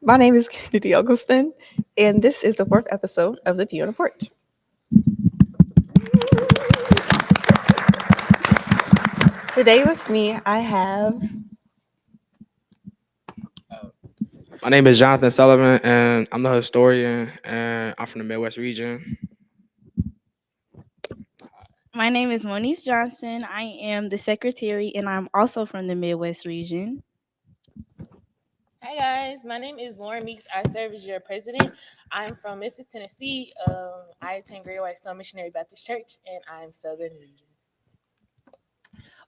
My name is Kennedy Augustin, and this is the fourth episode of The View on the Porch. Today with me, I have. My name is Jonathan Sullivan, and I'm the historian, and I'm from the Midwest region. My name is Moniece Johnson. I am the secretary, and I'm also from the Midwest region. Hi guys, my name is Lauren Meeks. I serve as your president. I'm from Memphis, Tennessee. I attend Greater White Stone Missionary Baptist Church, and I'm Southern Region.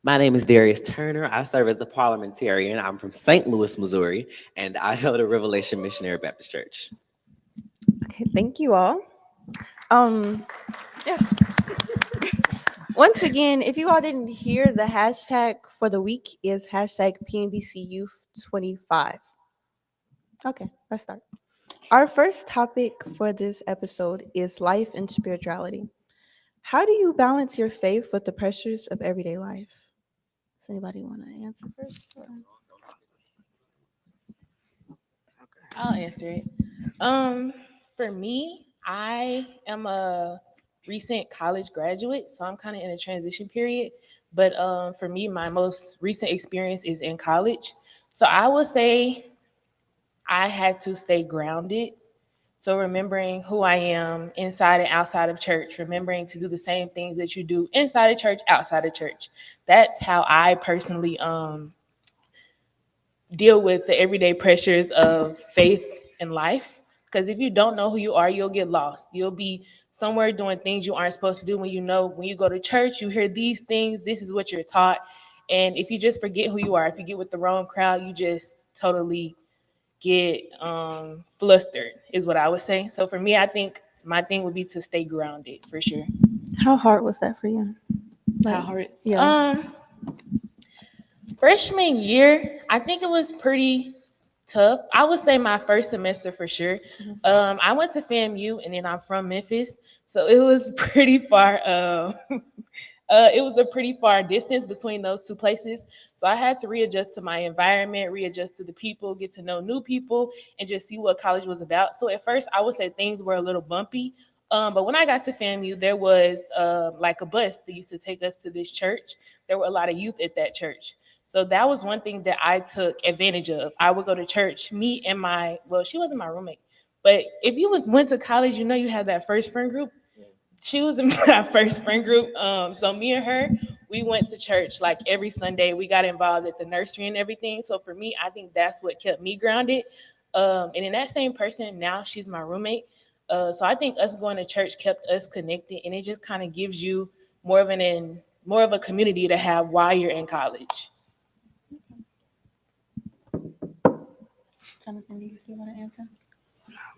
My name is Darius Turner. I serve as the parliamentarian. I'm from St. Louis, Missouri, and I go to Revelation Missionary Baptist Church. Okay, thank you all. Yes. Once again, if you all didn't hear, the hashtag for the week is hashtag PNBCYouth25. Okay, let's start. Our first topic for this episode is life and spirituality. How do you balance your faith with the pressures of everyday life? Does anybody want to answer first? I'll answer it. For me, I am a recent college graduate, so I'm kind of in a transition period. But for me, my most recent experience is in college. So I would say I had to stay grounded. So remembering who I am inside and outside of church, remembering to do the same things that you do inside of church, outside of church. That's how I personally deal with the everyday pressures of faith and life. Because if you don't know who you are, you'll get lost. You'll be somewhere doing things you aren't supposed to do. When you go to church, you hear these things, this is what you're taught. And if you just forget who you are, if you get with the wrong crowd, you just totally get flustered, is what I would say. So for me, I think my thing would be to stay grounded for sure. How hard was that for you? How hard? Yeah. Freshman year, I think it was pretty tough. I would say my first semester for sure. I went to FAMU and then I'm from Memphis, so it was pretty far. It was a pretty far distance between those two places, so I had to readjust to my environment, readjust to the people, get to know new people, and just see what college was about. So at first, I would say things were a little bumpy. But when I got to FAMU, there was like a bus that used to take us to this church. There were a lot of youth at that church. So that was one thing that I took advantage of. I would go to church, me and she wasn't my roommate, but if you went to college, you know you had that first friend group. She was in my first friend group. So me and her, we went to church like every Sunday. We got involved at the nursery and everything. So for me, I think that's what kept me grounded. And then that same person, now she's my roommate. So I think us going to church kept us connected, and it just kind of gives you more of a community to have while you're in college. Jonathan, do you still want to answer?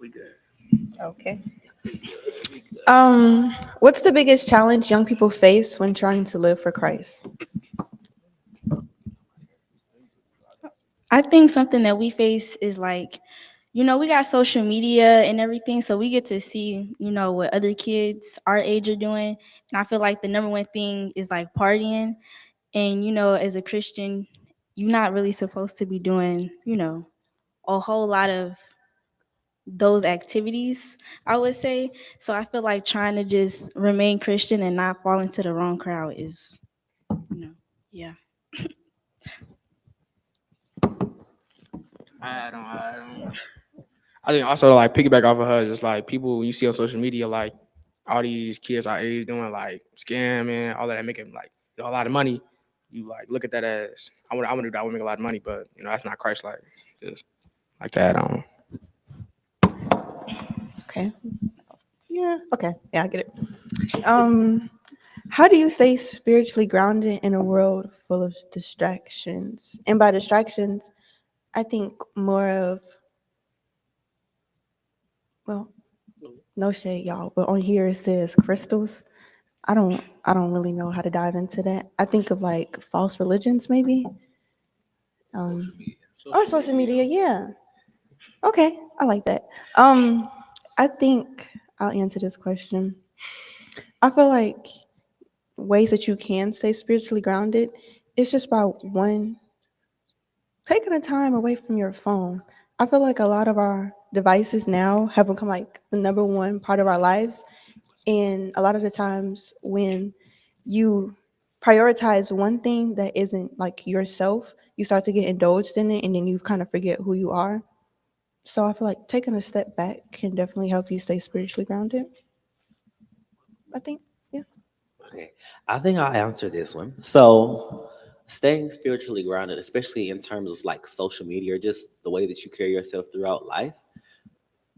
We good. Okay. What's the biggest challenge young people face when trying to live for Christ? I think something that we face is like, we got social media and everything, so we get to see, what other kids our age are doing. And I feel like the number one thing is like partying. And, as a Christian, you're not really supposed to be doing, a whole lot of those activities, I would say. So I feel like trying to just remain Christian and not fall into the wrong crowd is, yeah. I don't. I think also like piggyback off of her, just like people you see on social media, like all these kids our age doing like scamming, all that making like a lot of money. You like look at that as I want to do that. I want to make a lot of money, but that's not Christ like. Just like to add on. Okay. Yeah. Okay. Yeah, I get it. How do you stay spiritually grounded in a world full of distractions? And by distractions, I think more of, well, no shade, y'all, but on here it says crystals. I don't really know how to dive into that. I think of like false religions, maybe. Or social media, yeah. Okay, I like that. I think I'll answer this question. I feel like ways that you can stay spiritually grounded, it's just about one, taking the time away from your phone. I feel like a lot of our devices now have become like the number one part of our lives. And a lot of the times when you prioritize one thing that isn't like yourself, you start to get indulged in it and then you kind of forget who you are. So I feel like taking a step back can definitely help you stay spiritually grounded. I think, yeah. Okay, I think I'll answer this one. So, staying spiritually grounded, especially in terms of like social media or just the way that you carry yourself throughout life,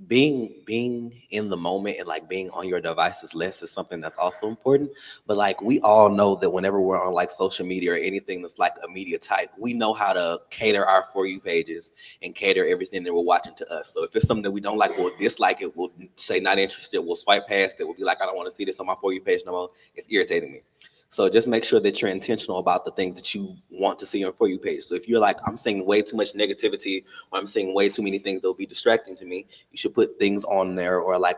being in the moment and like being on your devices less is something that's also important. But like we all know that whenever we're on like social media or anything that's like a media type, we know how to cater our For You pages and cater everything that we're watching to us. So if it's something that we don't like, we'll dislike it, we'll say not interested, we'll swipe past it, we'll be like, I don't want to see this on my For You page no more, it's irritating me. So just make sure that you're intentional about the things that you want to see on For You page. So if you're like, I'm seeing way too much negativity or I'm seeing way too many things that will be distracting to me, you should put things on there or like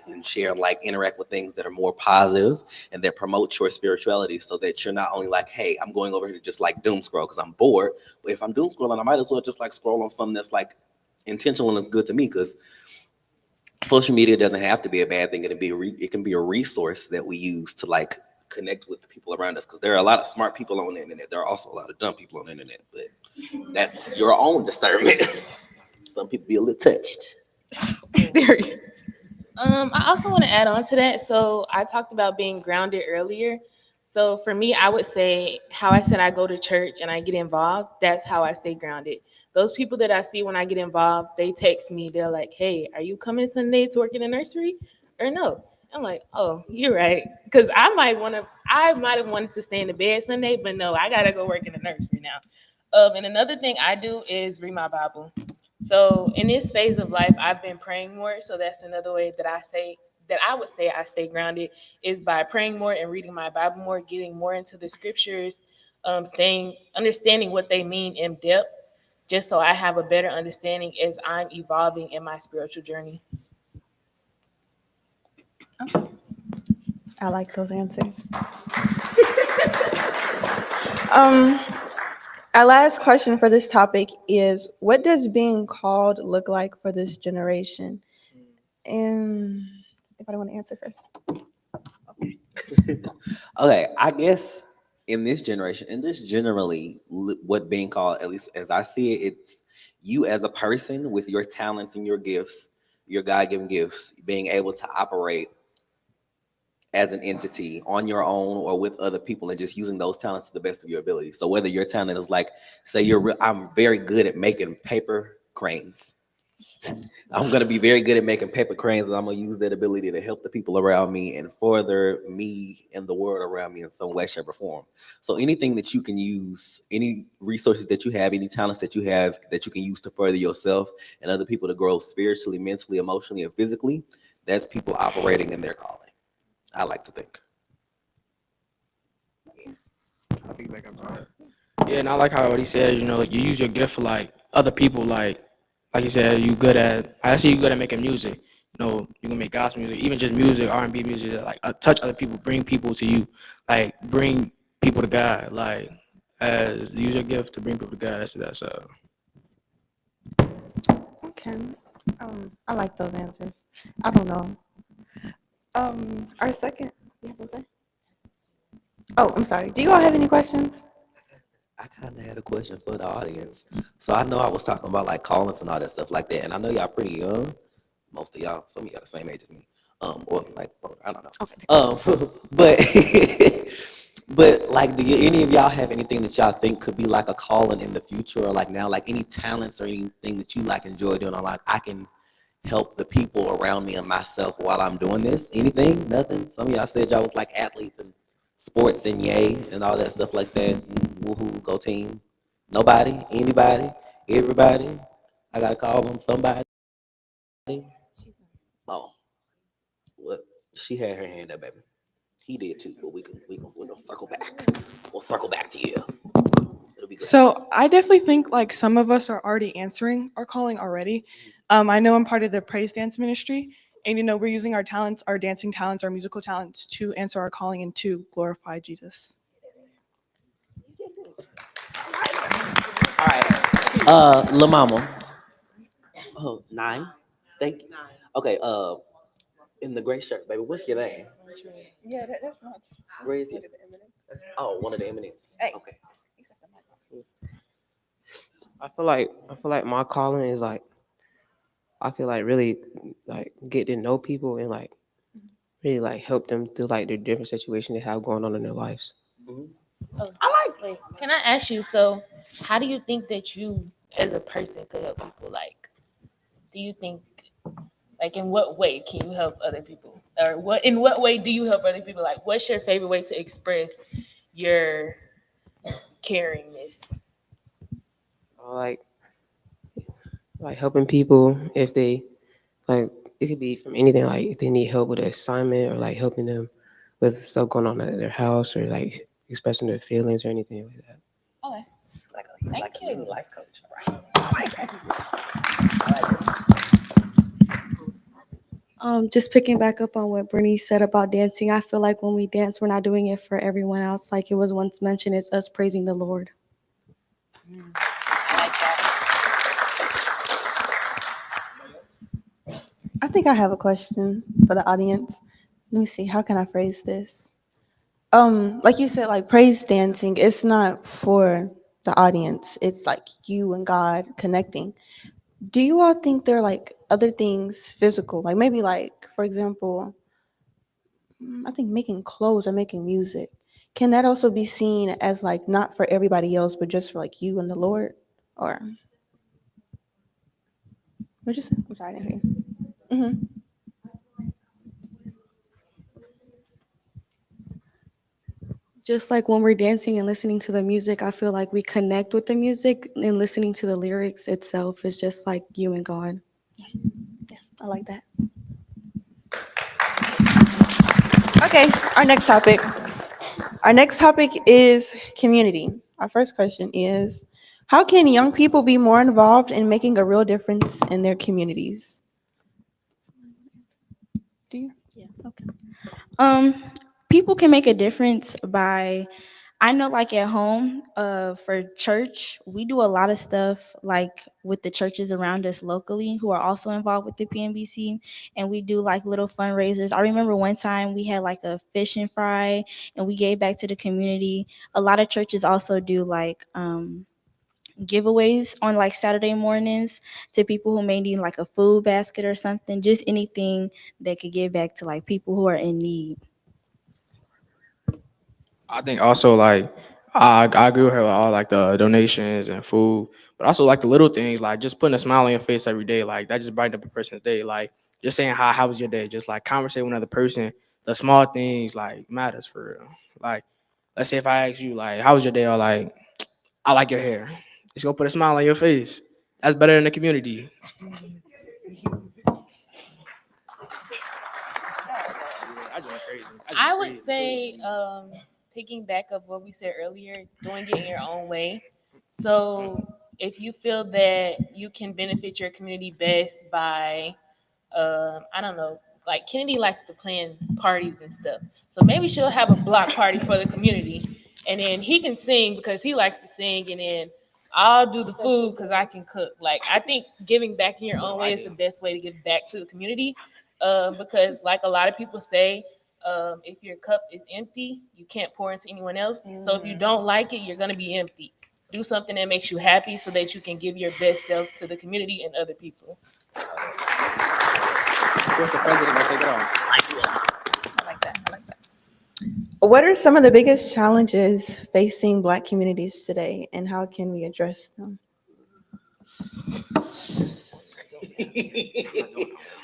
and share and like interact with things that are more positive and that promote your spirituality so that you're not only like, hey, I'm going over here to just like doom scroll because I'm bored. But if I'm doom scrolling, I might as well just like scroll on something that's like intentional and is good to me because social media doesn't have to be a bad thing. It can be a resource that we use to like connect with the people around us because there are a lot of smart people on the internet. There are also a lot of dumb people on the internet, but that's your own discernment. Some people be a little touched. There you I also want to add on to that. So I talked about being grounded earlier. So for me, I would say how I said I go to church and I get involved. That's how I stay grounded. Those people that I see when I get involved, they text me. They're like, "Hey, are you coming Sunday to work in the nursery, or no?" I'm like, "Oh, you're right," because I might have wanted to stay in the bed Sunday, but no, I gotta go work in the nursery now. And another thing I do is read my Bible. So in this phase of life, I've been praying more. So that's another way that I would say I stay grounded is by praying more and reading my Bible more, getting more into the scriptures, understanding what they mean in depth, just so I have a better understanding as I'm evolving in my spiritual journey. I like those answers. Um, our last question for this topic is: what does being called look like for this generation? And if I want to answer first, Okay, I guess in this generation, and just generally, what being called, at least as I see it, it's you as a person with your talents and your gifts, your God given gifts, being able to operate as an entity on your own or with other people and just using those talents to the best of your ability. So whether your talent is like, say I'm very good at making paper cranes. I'm gonna be very good at making paper cranes, and I'm gonna use that ability to help the people around me and further me and the world around me in some way, shape, or form. So anything that you can use, any resources that you have, any talents that you have that you can use to further yourself and other people to grow spiritually, mentally, emotionally, and physically, that's people operating in their calling. I like to think. I think back up to that. Yeah, and I like how what he said. You know, you use your gift for like other people. Like you said, you good at. I see you good at making music. You know, you can make gospel music, even just music, R&B music. That, like touch other people, bring people to you, like bring people to God. Like as use your gift to bring people to God. That's. okay. I like those answers. I don't know. Our second. You have something? Oh, I'm sorry. Do you all have any questions? I kind of had a question for the audience. So I know I was talking about like callings and all that stuff like that, and I know y'all pretty young. Most of y'all, some of y'all the same age as me. Or like I don't know. Okay. But but like, do any of y'all have anything that y'all think could be like a calling in the future, or like now, like any talents or anything that you like enjoy doing, or like I can help the people around me and myself while I'm doing this? Anything? Nothing? Some of y'all said y'all was like athletes and sports and yay and all that stuff like that. Woohoo, go team. Nobody? Anybody? Everybody? I gotta call on somebody. Oh, what? She had her hand up, baby. He did too, but we'll circle back. We'll circle back to you. It'll be great. So I definitely think like some of us are already answering our calling already. I know I'm part of the praise dance ministry, and we're using our talents, our dancing talents, our musical talents to answer our calling and to glorify Jesus. All right. La Mama, Oh, 9. Thank you. Okay. In the gray shirt, baby. What's your name? Yeah, that's not. Where is it? Oh, one of the M&Ms. Hey. Okay. I feel like my calling is like I could like really like get to know people and like really like help them through like the different situations they have going on in their lives. Mhm. Oh, wait, can I ask you? So, how do you think that you, as a person, could help people? Like, do you think, like, in what way can you help other people, or in what way do you help other people? Like, what's your favorite way to express your caringness? Like helping people if they like it could be from anything like if they need help with an assignment or like helping them with stuff going on at their house or like expressing their feelings or anything like that. Okay, He's thank like a you. mini life coach. All right. Just picking back up on what Bernice said about dancing, I feel like when we dance, we're not doing it for everyone else. Like it was once mentioned, it's us praising the Lord. I like that. I think I have a question for the audience. Let me see. How can I phrase this? Like you said, like praise dancing, it's not for the audience. It's like you and God connecting. Do you all think there are like other things physical, like maybe like for example, I think making clothes or making music. Can that also be seen as like not for everybody else, but just for like you and the Lord? Or what you say? I'm sorry, I didn't hear you. Just like when we're dancing and listening to the music, I feel like we connect with the music and listening to the lyrics itself is just like you and God. Yeah, I like that. Okay, our next topic. Our next topic is community. Our first question is, how can young people be more involved in making a real difference in their communities? Do you? Yeah. Okay. Um, People can make a difference by, I know, like at home, for church, we do a lot of stuff like with the churches around us locally who are also involved with the PNBC, and we do like little fundraisers. I remember one time we had like a fish and fry, and we gave back to the community. A lot of churches also do like giveaways on like Saturday mornings to people who may need like a food basket or something, just anything that could give back to like people who are in need. I think also like I agree with her with all like the donations and food, but also like the little things like just putting a smile on your face every day, like that just brighten up a person's day. Like just saying hi, how was your day? Just like conversate with another person. The small things like matters for real. Like let's say if I ask you like how was your day, or like I like your hair, just go put a smile on your face. That's better in the community. I just went crazy. I would say, picking back of what we said earlier, doing it in your own way. So if you feel that you can benefit your community best by, I don't know, like Kennedy likes to plan parties and stuff. So maybe she'll have a block party for the community, and then he can sing because he likes to sing, and then I'll do the food because I can cook. Like I think giving back in your own way is the best way to give back to the community, because like a lot of people say, if your cup is empty, you can't pour into anyone else. So if you don't like it, you're gonna be empty. Do something that makes you happy so that you can give your best self to the community and other people. What's the president gonna take it off? I like that. I like that. What are some of the biggest challenges facing Black communities today, and how can we address them?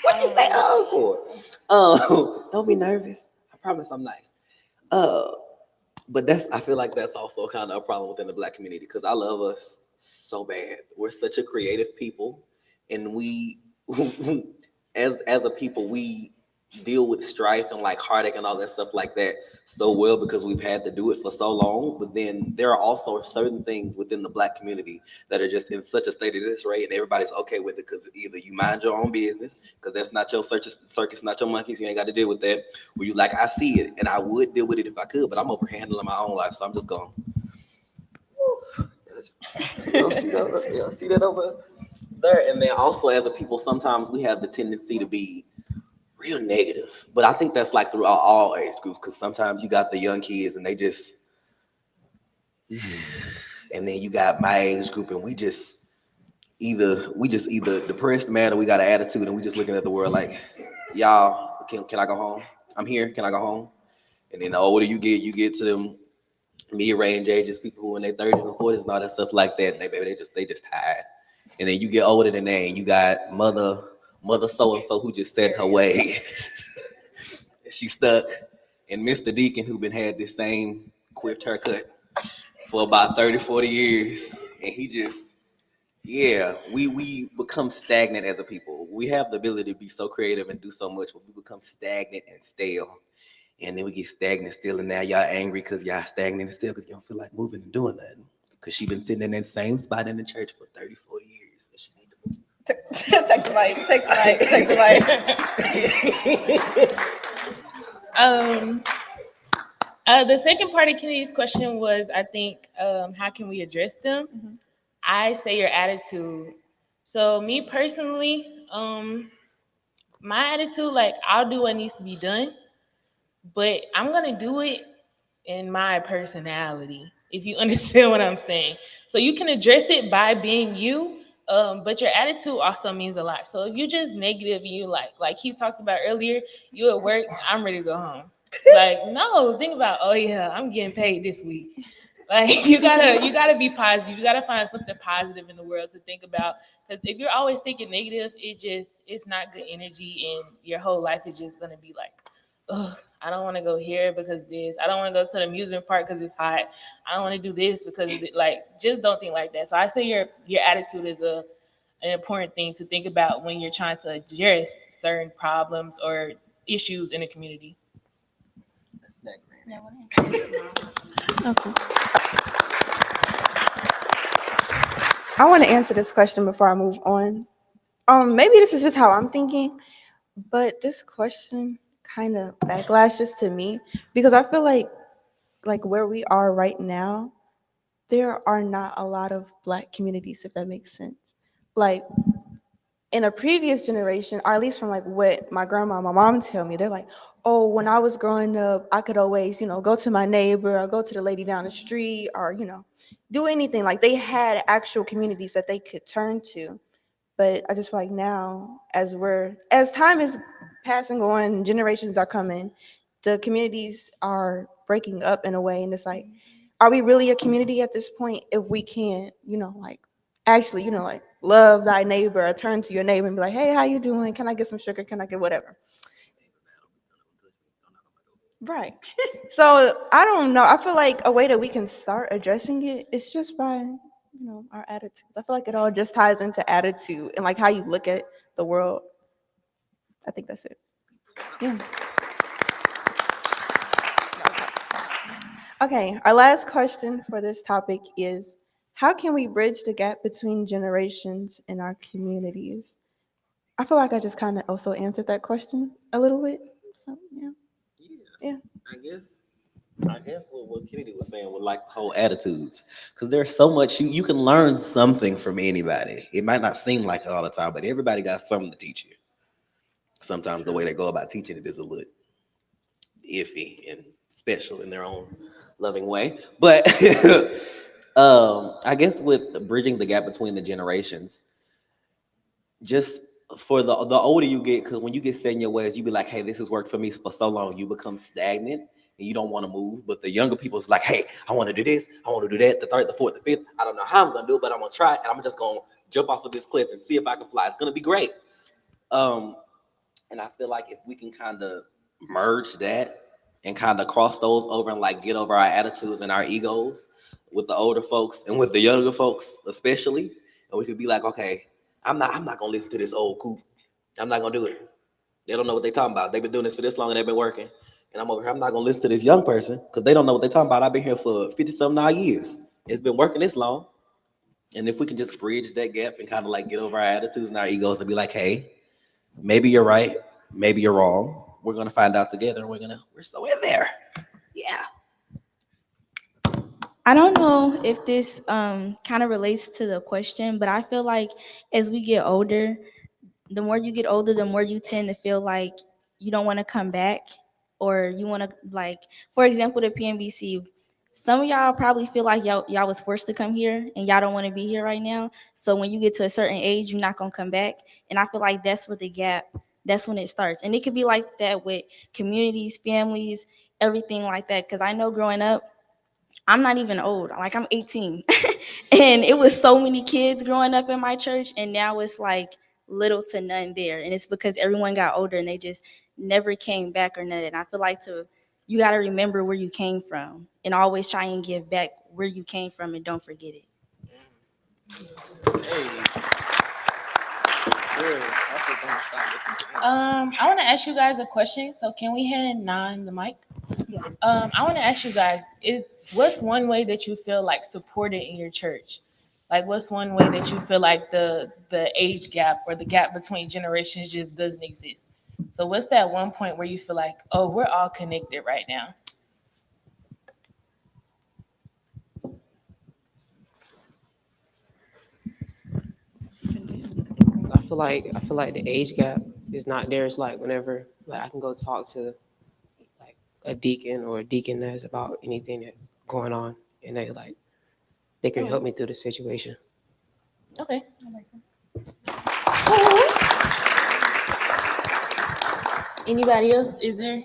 What you say for? Don't be nervous. I promise I'm nice. Uh, but I feel like that's also kind of a problem within the Black community because I love us so bad. We're such a creative people, and we, as a people, we deal with strife and like heartache and all that stuff like that so well because we've had to do it for so long. But then there are also certain things within the Black community that are just in such a state of disarray, and everybody's okay with it because either you mind your own business because that's not your circus, not your monkeys. You ain't got to deal with that. Or you like, I see it, and I would deal with it if I could, but I'm over handling my own life, so I'm just going. You don't see that over? there. And then also as a people, sometimes we have the tendency to be real negative. But I think that's like throughout all age groups, because sometimes you got the young kids and they just, and then you got my age group and we just either depressed, mad, or we got an attitude and we just looking at the world like, y'all, can I go home? I'm here. Can I go home? And then the older you get to them mid-range ages, people who in their 30s and 40s and all that stuff like that. They just tired. And then you get older than that, and you got mother so and so who just set in her ways. She stuck, and Mr. Deacon who been had this same quiffed haircut for about 30, 40 years, and he just we become stagnant as a people. We have the ability to be so creative and do so much, but we become stagnant and stale. And then we get stagnant still, and now y'all angry because y'all stagnant and still because you don't feel like moving and doing nothing. Because she been sitting in that same spot in the church for 30, 40 years. And she need to move. Take the mic. Take the mic. Take the mic. The second part of Kennedy's question was, I think, how can we address them? Mm-hmm. I say your attitude. So me personally, my attitude, like I'll do what needs to be done, but I'm gonna do it in my personality, if you understand what I'm saying. So you can address it by being you, but your attitude also means a lot. So if you just negative, you like he talked about earlier, you at work, I'm ready to go home. Like, no, think about, oh yeah, I'm getting paid this week. Like you gotta be positive. You gotta find something positive in the world to think about. Because if you're always thinking negative, it's not good energy, and your whole life is just gonna be like, ugh, I don't want to go here because this. I don't want to go to the amusement park because it's hot. I don't want to do this because like, just don't think like that. So I say your attitude is an important thing to think about when you're trying to address certain problems or issues in the community. Okay. I want to answer this question before I move on. Maybe this is just how I'm thinking, but this question kind of backlashes to me because I feel like where we are right now, there are not a lot of Black communities, if that makes sense. Like in a previous generation, or at least from like what my grandma and my mom tell me, they're like, oh, when I was growing up, I could always, go to my neighbor or go to the lady down the street or, do anything. Like they had actual communities that they could turn to. But I just feel like now, as time is passing on, generations are coming, the communities are breaking up in a way. And it's like, are we really a community at this point if we can't, like actually, like love thy neighbor or turn to your neighbor and be like, hey, how you doing? Can I get some sugar? Can I get whatever? Right. So I don't know. I feel like a way that we can start addressing it is just by, our attitudes. I feel like it all just ties into attitude and like how you look at the world. I think that's it. Yeah. Okay. Our last question for this topic is, how can we bridge the gap between generations in our communities? I feel like I just kind of also answered that question a little bit. So yeah. Yeah. I guess what Kennedy was saying with like whole attitudes, because there's so much you can learn something from anybody. It might not seem like it all the time, but everybody got something to teach you. Sometimes the way they go about teaching it is a little iffy and special in their own loving way. But I guess with bridging the gap between the generations, just for the older you get, because when you get set in your ways, you be like, hey, this has worked for me for so long, you become stagnant and you don't want to move. But the younger people is like, hey, I want to do this, I want to do that, the third, the fourth, the fifth. I don't know how I'm gonna do it, but I'm gonna try it, and I'm just gonna jump off of this cliff and see if I can fly. It's gonna be great. Um, and I feel like if we can kind of merge that and kind of cross those over and like get over our attitudes and our egos with the older folks and with the younger folks especially, and we could be like, okay, I'm not gonna listen to this old coot. I'm not gonna do it. They don't know what they're talking about. They've been doing this for this long and they've been working. And I'm over here, I'm not gonna listen to this young person because they don't know what they're talking about. I've been here for 50 something odd years. It's been working this long. And if we can just bridge that gap and kind of like get over our attitudes and our egos and be like, hey, maybe you're right, maybe you're wrong. We're gonna find out together. We're so in there. Yeah. I don't know if this kind of relates to the question, but I feel like as we get older, the more you get older, the more you tend to feel like you don't want to come back, or you want to, like, for example, the PNBC. Some of y'all probably feel like y'all was forced to come here and y'all don't want to be here right now. So when you get to a certain age, you're not gonna come back. And I feel like that's where the gap, that's when it starts. And it could be like that with communities, families, everything like that. Because I know growing up, I'm not even old. Like, I'm 18. And it was so many kids growing up in my church, and now it's like little to none there. And it's because everyone got older and they just never came back or nothing. I feel like you got to remember where you came from and always try and give back where you came from and don't forget it. Hey, real. That's the thing. I want to ask you guys a question. So can we hand Nine the mic? I want to ask you guys: what's one way that you feel like supported in your church? Like, what's one way that you feel like the age gap or the gap between generations just doesn't exist? So, what's that one point where you feel like, oh, we're all connected right now? I feel like the age gap is not there. It's like whenever like I can go talk to like a deacon or a deaconess about anything that's going on, and they can help me through the situation. Okay. Anybody else? Is there?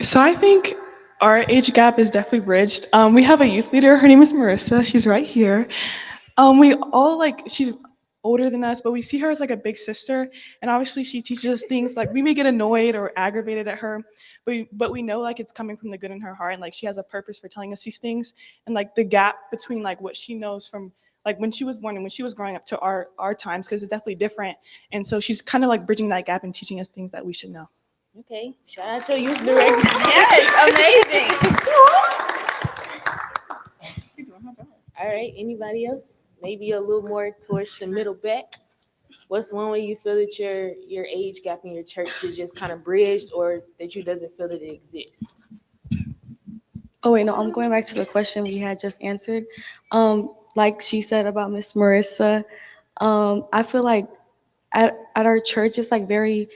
So I think our age gap is definitely bridged. We have a youth leader. Her name is Marissa. She's right here. We all like she's older than us, but we see her as like a big sister. And obviously, she teaches us things like we may get annoyed or aggravated at her, but we know like it's coming from the good in her heart, and like she has a purpose for telling us these things. And like the gap between like what she knows from like when she was born and when she was growing up to our times, because it's definitely different. And so she's kind of like bridging that gap and teaching us things that we should know. Okay. Shout out to youth director. Yes, amazing. All right. Anybody else? Maybe a little more towards the middle back. What's one way you feel that your age gap in your church is just kind of bridged, or that you doesn't feel that it exists? Oh wait, no, I'm going back to the question we had just answered. Like she said about Miss Marissa, I feel like at our church it's like very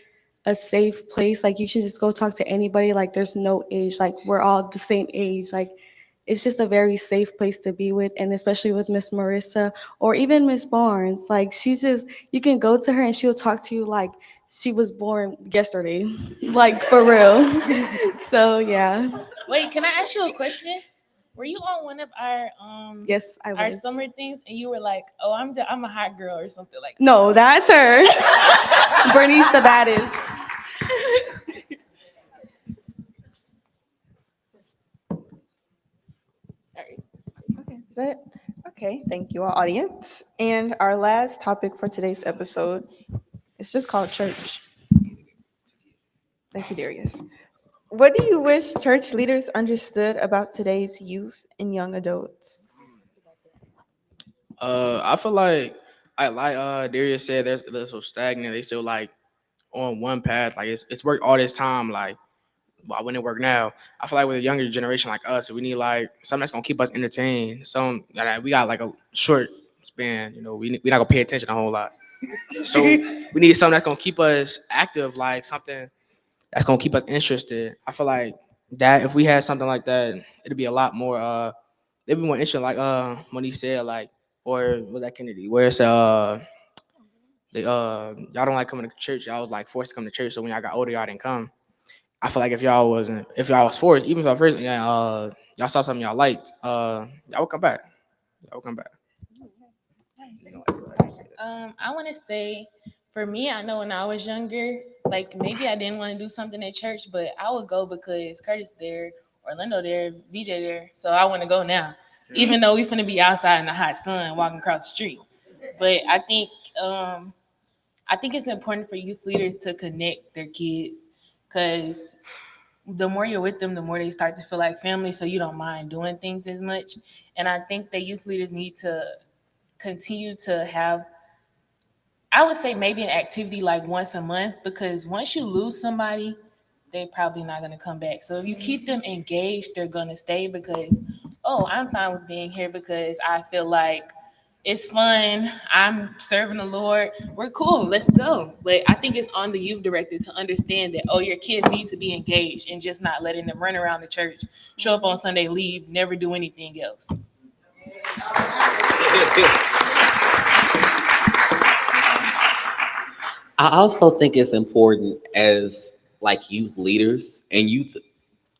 a safe place. Like you can just go talk to anybody. Like there's no age. Like we're all the same age. Like it's just a very safe place to be with, and especially with Miss Marissa or even Miss Barnes. Like she's just, you can go to her and she'll talk to you like she was born yesterday, like for real. So yeah, Wait, can I ask you a question? Were you on one of yes, I our was. summer things and you were like, "Oh, I'm a hot girl" or something like that? No, that's her. Bernice the baddest. All right. Okay, is that okay? Thank you, all audience. And our last topic for today's episode is just called church. Thank you, Darius. What do you wish church leaders understood about today's youth and young adults? I feel like Darius said, they're so stagnant. They still like on one path. Like it's worked all this time. Like why wouldn't it work now? I feel like with a younger generation like us, we need like something that's gonna keep us entertained. Some we got like a short span. You know, we not gonna pay attention a whole lot. So we need something that's gonna keep us active. Like something that's gonna keep us interested. I feel like that if we had something like that, it'd be a lot more. It'd be more interesting. Like when he said like, or was that Kennedy? Where it's y'all don't like coming to church. Y'all was like forced to come to church. So when y'all got older, y'all didn't come. I feel like if y'all was forced, even if y'all first, yeah, y'all saw something y'all liked, y'all would come back. Y'all would come back. I want to say, for me, I know when I was younger, like maybe I didn't want to do something at church, but I would go because Curtis there, Orlando there, VJ there, so I want to go now, even though we finna be outside in the hot sun walking across the street. But um, I think it's important for youth leaders to connect their kids, because the more you're with them, the more they start to feel like family, so you don't mind doing things as much. And I think that youth leaders need to continue to have, I would say maybe an activity like once a month, because once you lose somebody, they probably not gonna come back. So if you keep them engaged, they're gonna stay because, oh, I'm fine with being here because I feel like it's fun. I'm serving the Lord. We're cool. Let's go. But I think it's on the youth director to understand that, oh, your kids need to be engaged and just not letting them run around the church, show up on Sunday, leave, never do anything else. I also think it's important as like youth leaders and youth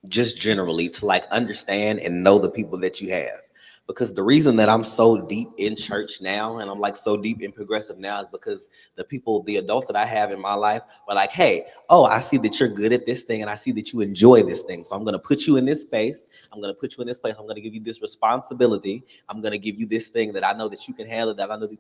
just generally to like understand and know the people that you have. Because the reason that I'm so deep in church now and I'm like so deep in progressive now is because the people, the adults that I have in my life were like, hey, oh, I see that you're good at this thing and I see that you enjoy this thing. So I'm going to put you in this space. I'm going to put you in this place. I'm going to give you this responsibility. I'm going to give you this thing that I know that you can handle, that I know that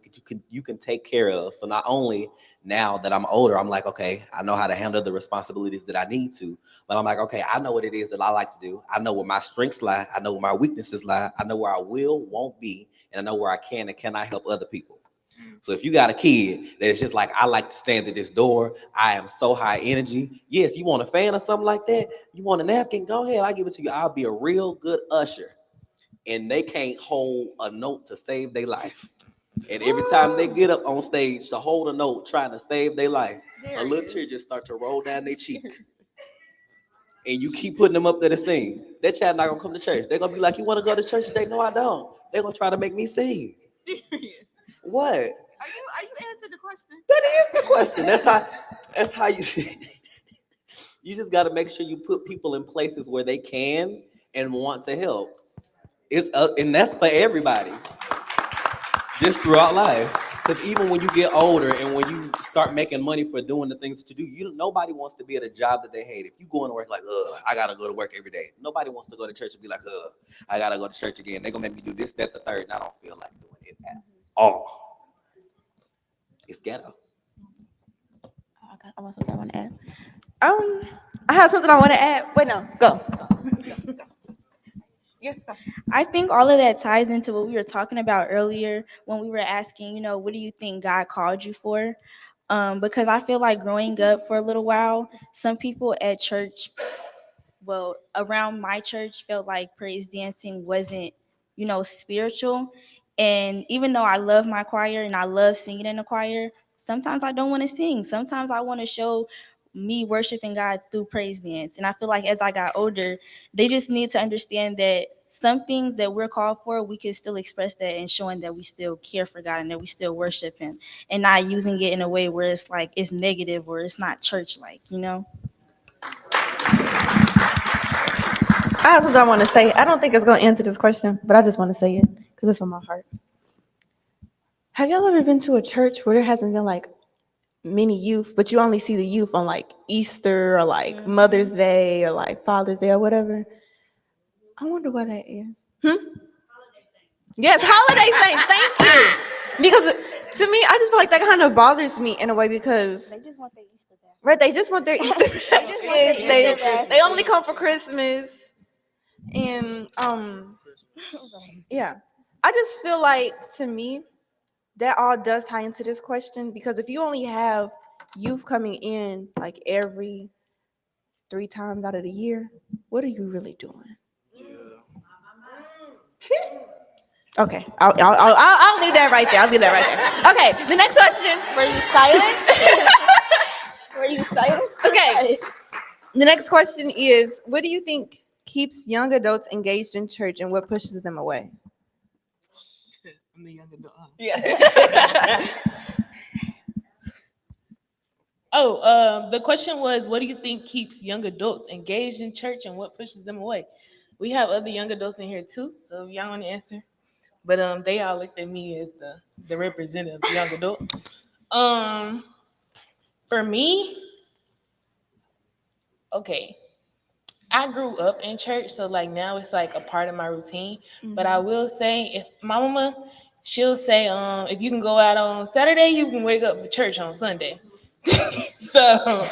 you can take care of. So not only now that I'm older, I'm like, okay, I know how to handle the responsibilities that I need to. But I'm like, okay, I know what it is that I like to do. I know where my strengths lie. I know where my weaknesses lie. I know where I will, won't be, and I know where I can and cannot help other people. So if you got a kid that's just like, I like to stand at this door, I am so high energy. Yes, you want a fan or something like that? You want a napkin? Go ahead, I'll give it to you. I'll be a real good usher. And they can't hold a note to save their life. And every time they get up on stage to hold a note trying to save their life, a little tear just start to roll down their cheek. And you keep putting them up there to sing. That child not gonna come to church. They're gonna be like, you want to go to church today? No, I don't. They're gonna try to make me sing. What? Are you answering the question? That is the question. That's how you you just gotta make sure you put people in places where they can and want to help. And that's for everybody. Just throughout life. Because even when you get older and when you start making money for doing the things that you do, nobody wants to be at a job that they hate. If you go to work like, ugh, I gotta go to work every day. Nobody wants to go to church and be like, ugh, I gotta go to church again. They're gonna make me do this, that, the third, and I don't feel like doing it at all. It's ghetto. I want something I want to add. I have something I want to add. Wait, no, go. Yes, go. I think all of that ties into what we were talking about earlier when we were asking, what do you think God called you for? Because I feel like growing up for a little while, some people at church, well, around my church, felt like praise dancing wasn't, spiritual. And even though I love my choir and I love singing in the choir, sometimes I don't want to sing. Sometimes I want to show me worshiping God through praise dance. And I feel like as I got older, they just need to understand that some things that we're called for, we can still express that and showing that we still care for God and that we still worship Him and not using it in a way where it's like it's negative or it's not church-like. I have something I want to say. I don't think it's going to answer this question, but I just want to say it because it's on my heart. Have y'all ever been to a church where there hasn't been like many youth, but you only see the youth on like Easter or like Mother's Day or like Father's Day or whatever? I wonder what that is. Yes, holiday saints. Thank you. Because to me, I just feel like that kind of bothers me in a way because They just want their Easter basket. right, they just want their Easter baskets. They only come for Christmas. And yeah. I just feel like to me that all does tie into this question because if you only have youth coming in like every 3 times out of the year, what are you really doing? Okay, I'll leave that right there. I'll leave that right there. Okay, the next question. Were you silent? Were you silent? Okay, the next question is: what do you think keeps young adults engaged in church, and what pushes them away? I'm the young adult. Yeah. The question was, what do you think keeps young adults engaged in church and what pushes them away? We have other young adults in here too, so if y'all want to answer. But they all looked at me as the representative of young adult. For me, okay, I grew up in church, so like now it's like a part of my routine. But I will say, if my mama, she'll say, if you can go out on Saturday, you can wake up for church on Sunday. So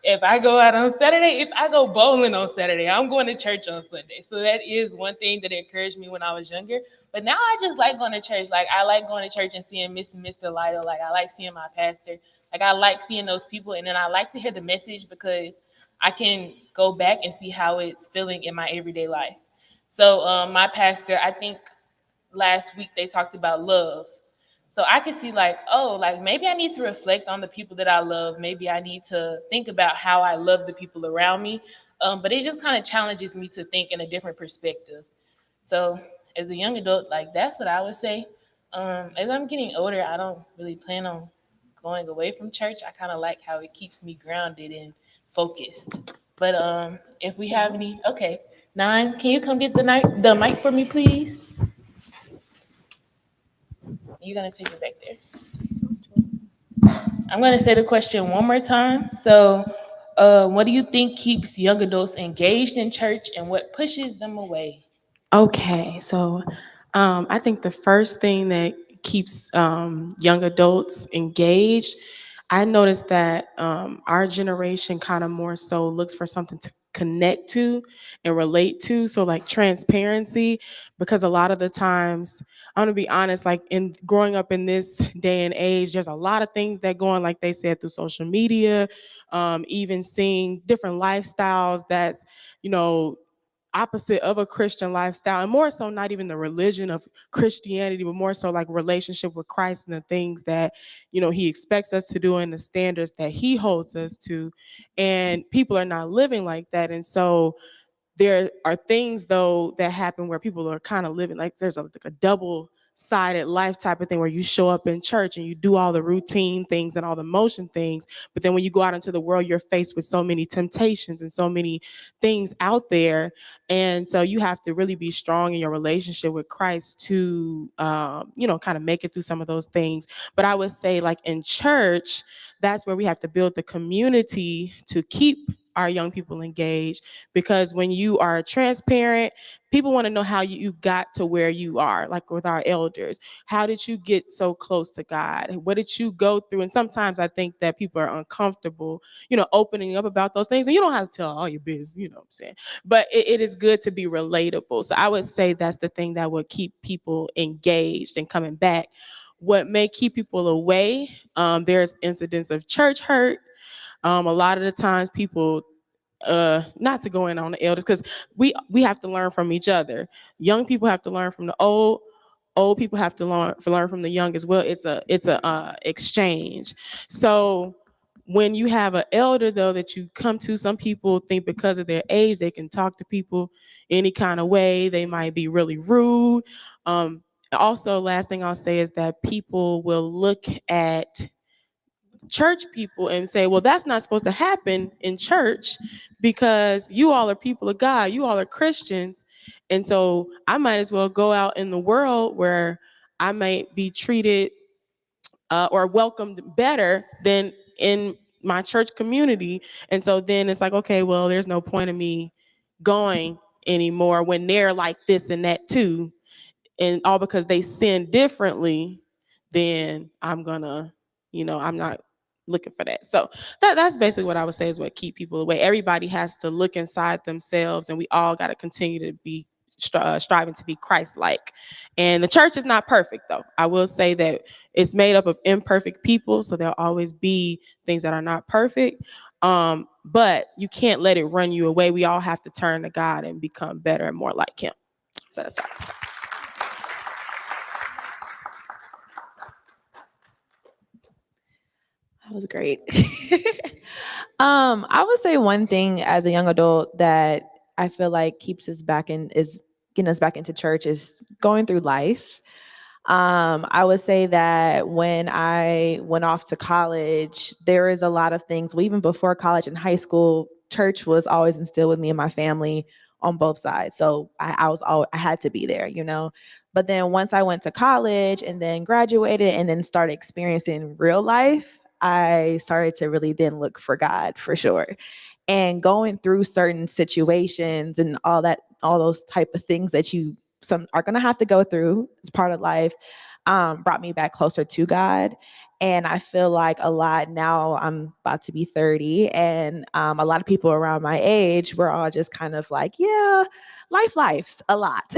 if I go out on Saturday, if I go bowling on Saturday, I'm going to church on Sunday. So that is one thing that encouraged me when I was younger. But now I just like going to church. Like I like going to church and seeing Miss and Mr. Lido. Like I like seeing my pastor. Like I like seeing those people. And then I like to hear the message because I can go back and see how it's feeling in my everyday life. So my pastor, I think last week they talked about love. So I could see like, oh, like maybe I need to reflect on the people that I love. Maybe I need to think about how I love the people around me. But it just kind of challenges me to think in a different perspective. So as a young adult, like that's what I would say. As I'm getting older, I don't really plan on going away from church. I kind of like how it keeps me grounded and focused. But if we have any, okay, Nine, can you come get the mic for me, please? You're gonna take it back there. I'm gonna say the question one more time. So, what do you think keeps young adults engaged in church, and what pushes them away? Okay, so I think the first thing that keeps young adults engaged, I noticed that our generation kind of more so looks for something to connect to and relate to. So, like transparency, because a lot of the times, I'm gonna be honest, like in growing up in this day and age, there's a lot of things that go on, like they said, through social media, even seeing different lifestyles that's, you know, opposite of a Christian lifestyle, and more so not even the religion of Christianity, but more so like relationship with Christ and the things that, you know, he expects us to do and the standards that he holds us to. And people are not living like that. And so there are things though that happen where people are kind of living like there's like a double sided life type of thing, where you show up in church and you do all the routine things and all the motion things, but then when you go out into the world, you're faced with so many temptations and so many things out there. And so you have to really be strong in your relationship with Christ to you know, kind of make it through some of those things. But I would say, like in church, that's where we have to build the community to keep our young people engaged, because when you are transparent, people want to know how you got to where you are. Like with our elders, how did you get so close to God? What did you go through? And sometimes I think that people are uncomfortable, you know, opening up about those things, and you don't have to tell all your business, you know what I'm saying? But it is good to be relatable. So I would say that's the thing that would keep people engaged and coming back. What may keep people away, there's incidents of church hurt. A lot of the times people, not to go in on the elders, because we have to learn from each other. Young people have to learn from the old people have to learn from the young as well. It's a exchange. So when you have an elder though that you come to, some people think because of their age they can talk to people any kind of way. They might be really rude. Also, last thing I'll say is that people will look at church people and say, well, that's not supposed to happen in church because you all are people of God, you all are Christians. And so I might as well go out in the world where I might be treated or welcomed better than in my church community. And so then it's like, okay, well, there's no point of me going anymore when they're like this and that too, and all because they sin differently, then I'm gonna, you know, I'm not looking for that. So that's basically what I would say is what keep people away. Everybody has to look inside themselves, and we all got to continue to be striving to be Christ-like. And the church is not perfect, though. I will say that it's made up of imperfect people, so there'll always be things that are not perfect. But you can't let it run you away. We all have to turn to God and become better and more like Him. So that's what I say. That was great. I would say one thing as a young adult that I feel like keeps us back in is getting us back into church is going through life. I would say that when I went off to college, there is a lot of things. Well, even before college and high school, church was always instilled with me and my family on both sides. So I had to be there, you know. But then once I went to college and then graduated and then started experiencing real life, I started to really then look for God for sure. And going through certain situations and all that, all those type of things that you some are gonna have to go through as part of life, brought me back closer to God. And I feel like a lot now, I'm about to be 30, and a lot of people around my age, we're all just kind of like, yeah, life's a lot.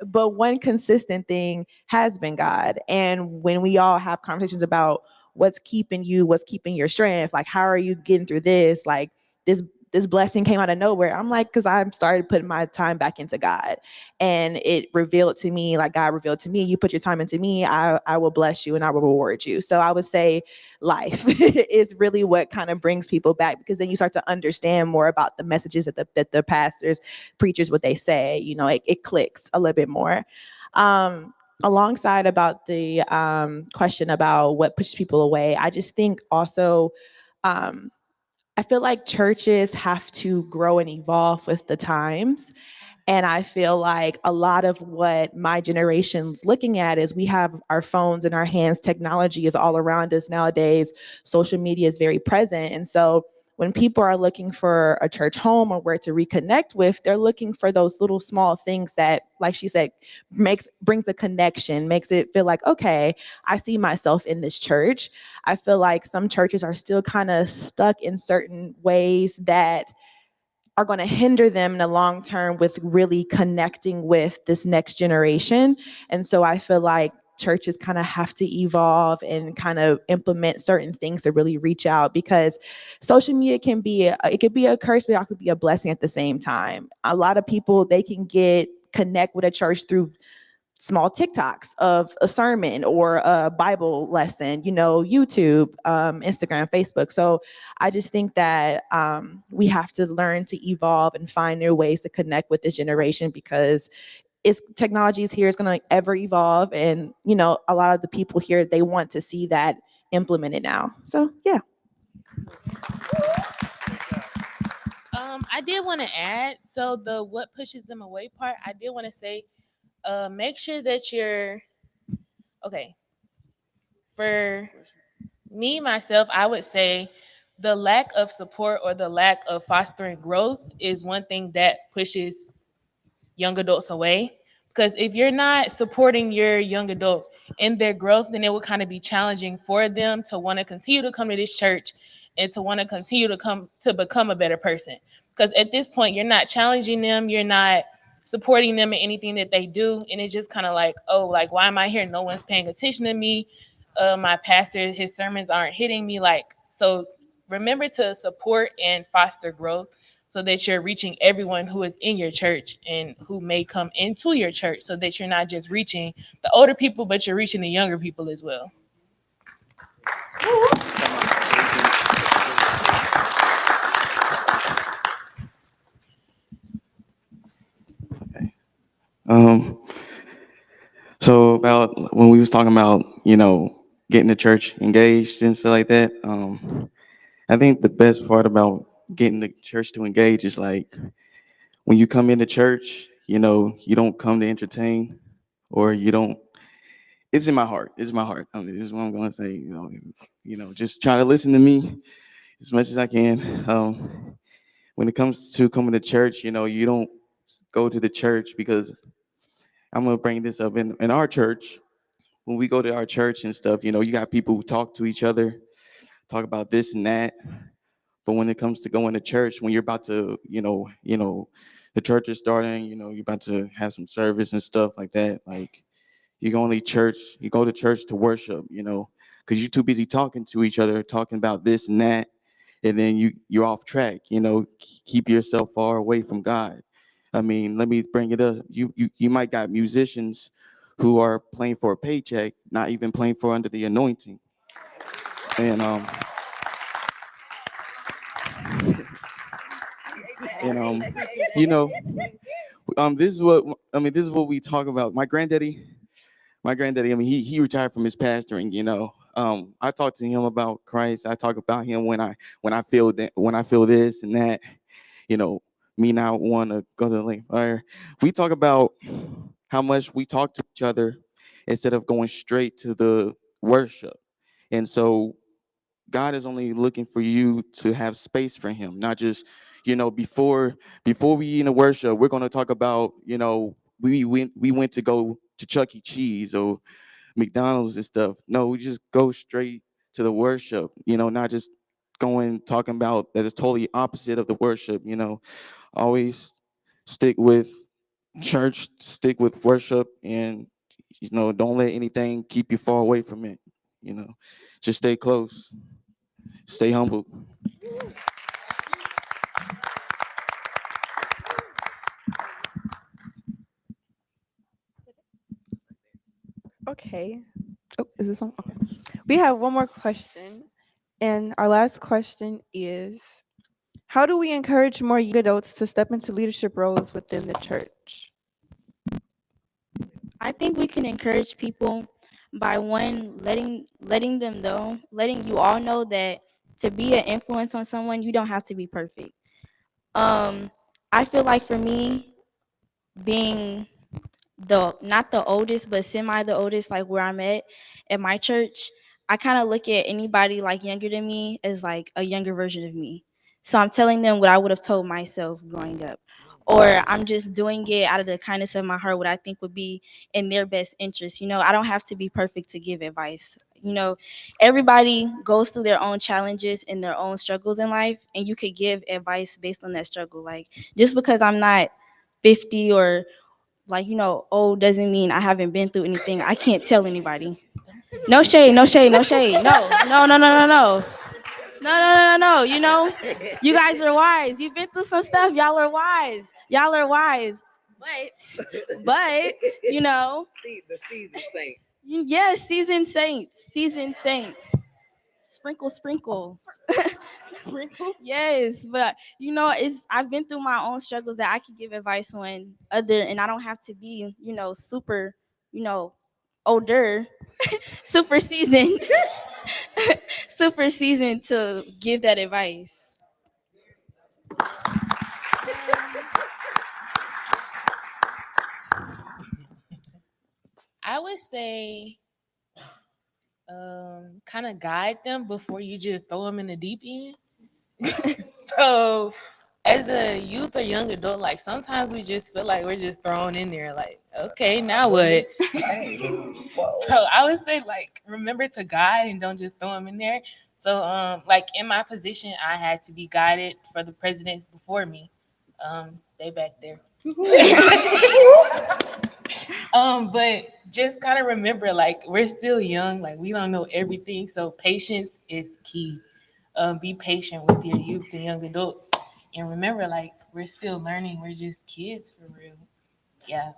But one consistent thing has been God. And when we all have conversations about what's keeping you, what's keeping your strength, like how are you getting through this, like this this blessing came out of nowhere. I'm like, because I started putting my time back into God, and it revealed to me, like God revealed to me, you put your time into me, I will bless you and I will reward you. So I would say life is really what kind of brings people back, because then you start to understand more about the messages that the pastors, preachers, what they say. It clicks a little bit more. Alongside about the question about what pushes people away, I just think also, I feel like churches have to grow and evolve with the times. And I feel like a lot of what my generation's looking at is we have our phones in our hands. Technology is all around us nowadays. Social media is very present. And so when people are looking for a church home or where to reconnect with, they're looking for those little small things that, like she said, brings a connection, makes it feel like, okay, I see myself in this church. I feel like some churches are still kind of stuck in certain ways that are going to hinder them in the long term with really connecting with this next generation. And so I feel like churches kind of have to evolve and kind of implement certain things to really reach out, because social media it could be a curse, but it could be a blessing at the same time. A lot of people, they can connect with a church through small TikToks of a sermon or a Bible lesson, YouTube, Instagram, Facebook. So I just think that we have to learn to evolve and find new ways to connect with this generation, because technology is here, it's going to ever evolve. And, a lot of the people here, they want to see that implemented now. So, yeah. I did want to add, so the what pushes them away part, I did want to say, make sure that you're okay. For me, myself, I would say the lack of support or the lack of fostering growth is one thing that pushes young adults away. Because if you're not supporting your young adults in their growth, then it will kind of be challenging for them to want to continue to come to this church and to want to continue to come to become a better person. Because at this point, you're not challenging them, you're not supporting them in anything that they do, and it's just kind of like, oh, like, why am I here? No one's paying attention to me. My pastor, his sermons aren't hitting me. Like, so remember to support and foster growth so that you're reaching everyone who is in your church and who may come into your church, so that you're not just reaching the older people, but you're reaching the younger people as well. Um, so about when we was talking about, getting the church engaged and stuff like that, I think the best part about getting the church to engage is like when you come into church, you don't come to entertain, or you don't. It's in my heart. It's my heart. This is what I'm going to say. Just try to listen to me as much as I can. When it comes to coming to church, you don't go to the church because I'm gonna bring this up in our church. When we go to our church and stuff, you got people who talk to each other, talk about this and that. But when it comes to going to church, when you're about to, the church is starting, you're about to have some service and stuff like that. Like you go to church to worship, because you're too busy talking to each other, talking about this and that, and then you're off track. Keep yourself far away from God. I mean, let me bring it up. You might got musicians who are playing for a paycheck, not even playing for under the anointing. And and this is what this is what we talk about. My granddaddy, I mean, he retired from his pastoring. I talk to him about Christ. I talk about him when I feel this and that. You know, me not want to go to the lake fire. We talk about how much we talk to each other instead of going straight to the worship. And so God is only looking for you to have space for him, not just, before we in the worship, we're going to talk about, we went to go to Chuck E. Cheese or McDonald's and stuff. No, we just go straight to the worship, not just going talking about that is totally opposite of the worship, always stick with church, stick with worship, and don't let anything keep you far away from it. Just stay close, stay humble. Okay. Oh, is this on? Okay. We have one more question. And our last question is, how do we encourage more young adults to step into leadership roles within the church? I think we can encourage people by one letting you all know that to be an influence on someone, you don't have to be perfect. Um, I feel like for me, being the not the oldest but semi the oldest, like where I'm at my church, I kind of look at anybody like younger than me as like a younger version of me. So I'm telling them what I would have told myself growing up, or I'm just doing it out of the kindness of my heart, what I think would be in their best interest. I don't have to be perfect to give advice. Everybody goes through their own challenges and their own struggles in life, and you could give advice based on that struggle. Like, just because I'm not 50 or like old doesn't mean I haven't been through anything. I can't tell anybody. No shade, no shade, no shade. No, no, no, no, no, no. No, no, no, no, no. You guys are wise. You've been through some stuff. Y'all are wise. Y'all are wise. But The seasoned saint. yes, seasoned saints, seasoned saints. Sprinkle, sprinkle. Sprinkle. Yes, but it's I've been through my own struggles that I could give advice on and I don't have to be, super, older, super seasoned, super seasoned to give that advice. I would say kind of guide them before you just throw them in the deep end. So as a youth or young adult, like sometimes we just feel like we're just thrown in there, like, okay, now what? So I would say like remember to guide and don't just throw them in there. So like in my position, I had to be guided for the presidents before me. They back there. But just kind of remember, like we're still young, like we don't know everything. So patience is key. Be patient with your youth and young adults, and remember, like we're still learning. We're just kids for real. Yeah.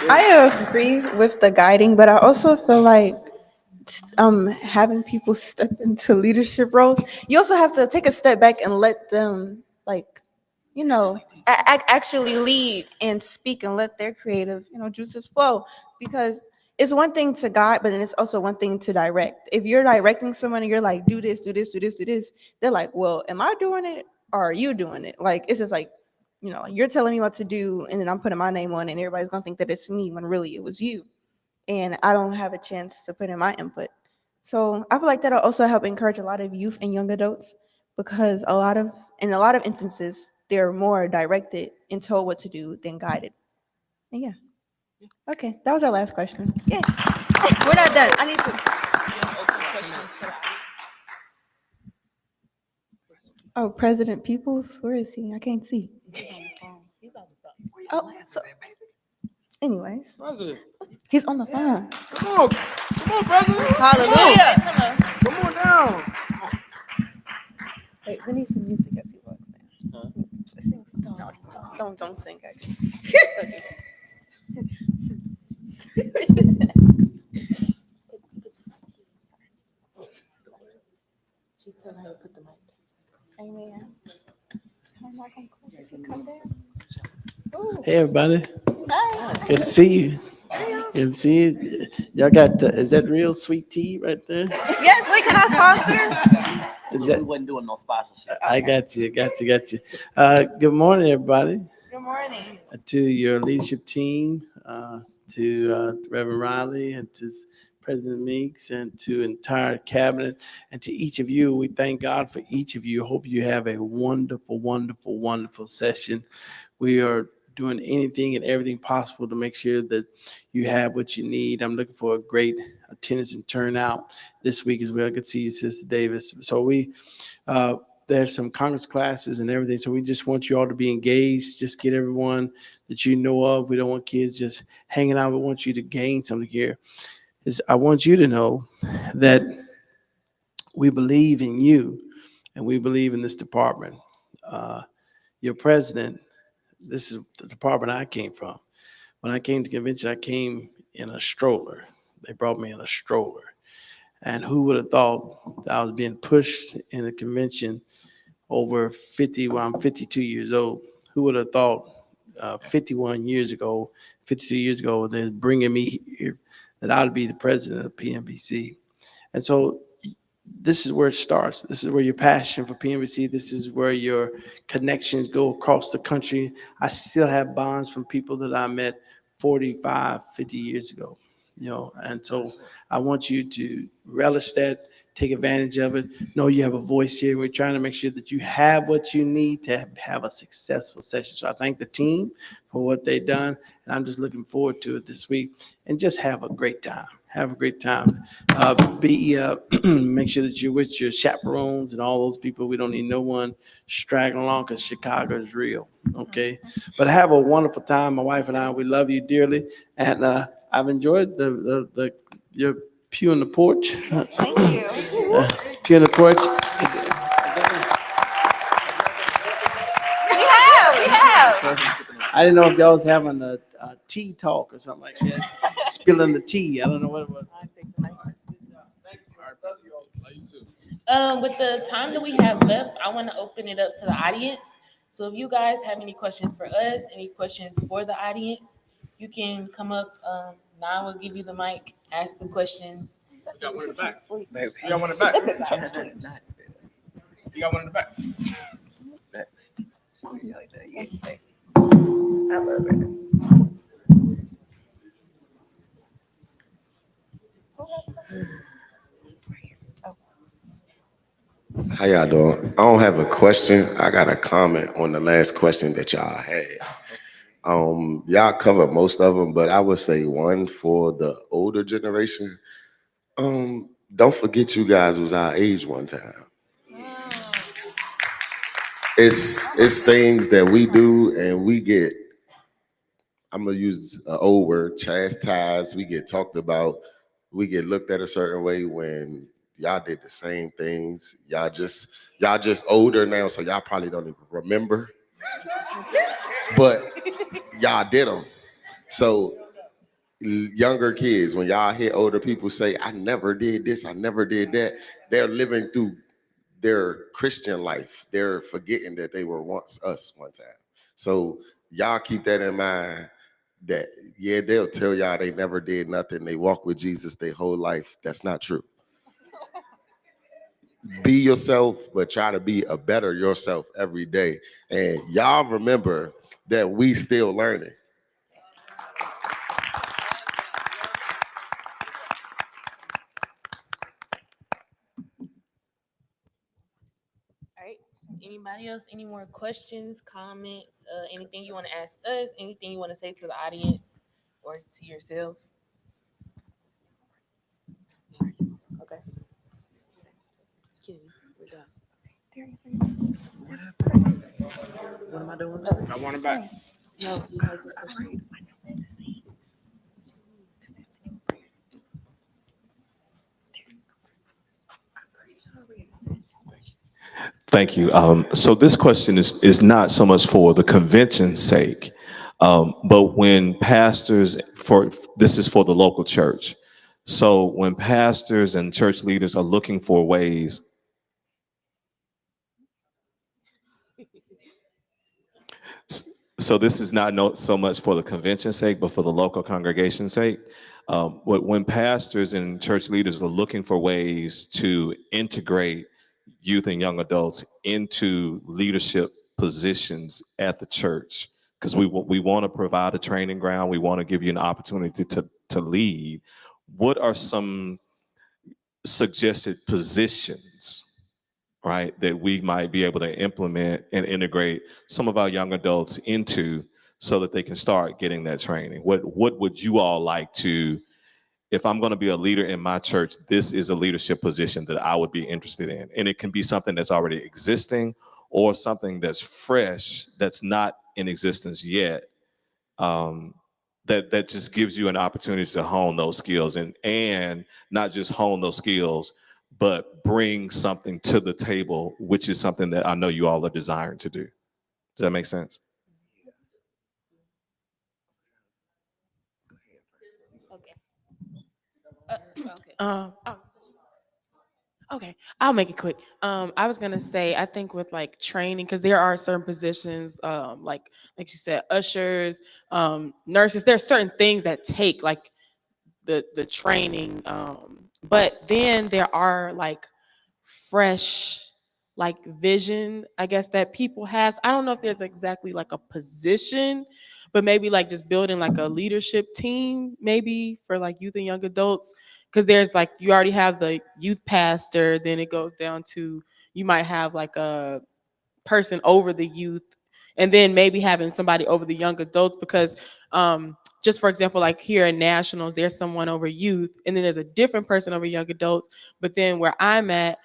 I agree with the guiding, but I also feel like having people step into leadership roles, you also have to take a step back and let them like actually lead and speak and let their creative juices flow, because it's one thing to guide, but then it's also one thing to direct. If you're directing someone and you're like, do this, do this, do this, do this, they're like, well, am I doing it or are you doing it? Like, it's just like, you're telling me what to do and then I'm putting my name on it and everybody's gonna think that it's me when really it was you, and I don't have a chance to put in my input. So I feel like that'll also help encourage a lot of youth and young adults, because in a lot of instances they're more directed and told what to do than guided. And yeah. Okay, that was our last question. Yeah. We're not done. I need to. Oh, President Peoples, where is he? I can't see. Oh, so anyways, President, he's on the phone. come on, President. Hallelujah. Come on down. Wait, we need some music as he walks down. Sing some. No, don't sing actually. She's telling her to put the mic down. Amen. Hey everybody, Hi. good to see you. Good to see you. Y'all got is that real sweet tea right there? Yes, wait, can I sponsor? Is We that? wasn't doing no sponsorship. I got you, got you. Good morning, everybody. Good morning. To your leadership team, to Reverend Riley, and to President Meeks, and to entire cabinet, and to each of you. We thank God for each of you. Hope you have a wonderful, wonderful, wonderful session. We are doing anything and everything possible to make sure that you have what you need. I'm looking for a great attendance and turnout this week as well. I could see you, Sister Davis. So there's some Congress classes and everything. So we just want you all to be engaged. Just get everyone that you know of. We don't want kids just hanging out. We want you to gain something here. I want you to know that we believe in you and we believe in this department. Your president, this is the department I came from. When I came to convention, I came in a stroller. They brought me in a stroller. And who would have thought that I was being pushed in the convention over 50, well, I'm 52 years old. Who would have thought 51 years ago, 52 years ago, they're bringing me here, that I'd be the president of PNBC. And so this is where it starts. This is where your passion for PNBC, this is where your connections go across the country. I still have bonds from people that I met 45, 50 years ago, and so I want you to relish that, take advantage of it. Know you have a voice here. We're trying to make sure that you have what you need to have a successful session. So I thank the team for what they've done, and I'm just looking forward to it this week. And just have a great time. Have a great time. Make sure that you're with your chaperones and all those people. We don't need no one straggling along because Chicago is real. Okay, but have a wonderful time. My wife and I, we love you dearly, and I've enjoyed your pew on the porch. Thank you. Pew on the porch. We have. I didn't know if y'all was having a tea talk or something like that. Spilling the tea. I don't know what it was. With the time that we have left, I want to open it up to the audience. So if you guys have any questions for us, any questions for the audience, you can come up. Now we'll give you the mic, ask the questions. We got one in the back. We got one in the back. You got one in the back. I love it. How y'all doing? I don't have a question. I got a comment on the last question that y'all had. Y'all covered most of them, but I would say one for the older generation. Don't forget you guys was our age one time. It's things that we do and we get, I'm gonna use an old word, chastised. We get talked about. We get looked at a certain way when y'all did the same things. Y'all just older now, so y'all probably don't even remember. But y'all did them. So younger kids, when y'all hear older people say, I never did this, I never did that, they're living through their Christian life. They're forgetting that they were once us one time. So y'all keep that in mind, that yeah, they'll tell y'all they never did nothing. They walk with Jesus their whole life. That's not true. Be yourself, but try to be a better yourself every day. And y'all remember that we still learning. All right. Anybody else? Any more questions, comments, anything you want to ask us, anything you want to say to the audience or to yourselves? Okay. What am I doing? Got one in the back. No, he has a question. Thank you. So this question is not so much for the convention's sake, but when pastors, this is for the local church. So when pastors and church leaders are looking for ways, so this is not so much for the convention's sake, but for the local congregation's sake. When pastors and church leaders are looking for ways to integrate youth and young adults into leadership positions at the church, because we want to provide a training ground, we want to give you an opportunity to lead. What are some suggested positions, right, that we might be able to implement and integrate some of our young adults into so that they can start getting that training? What would you all like to, if I'm going to be a leader in my church, this is a leadership position that I would be interested in. And it can be something that's already existing or something that's fresh, that's not in existence yet, that just gives you an opportunity to hone those skills and not just hone those skills, but bring something to the table, which is something that I know you all are desiring to do. Does that make sense? Oh, okay, I'll make it quick. I was gonna say, I think with like training, because there are certain positions, like you said, ushers, nurses. There are certain things that take like the training, but then there are like fresh like vision, I guess, that people have. I don't know if there's exactly like a position, but maybe like just building like a leadership team maybe for like youth and young adults, because there's like you already have the youth pastor, then it goes down to you might have like a person over the youth, and then maybe having somebody over the young adults, because just for example, like here in nationals there's someone over youth and then there's a different person over young adults, but then where I'm at,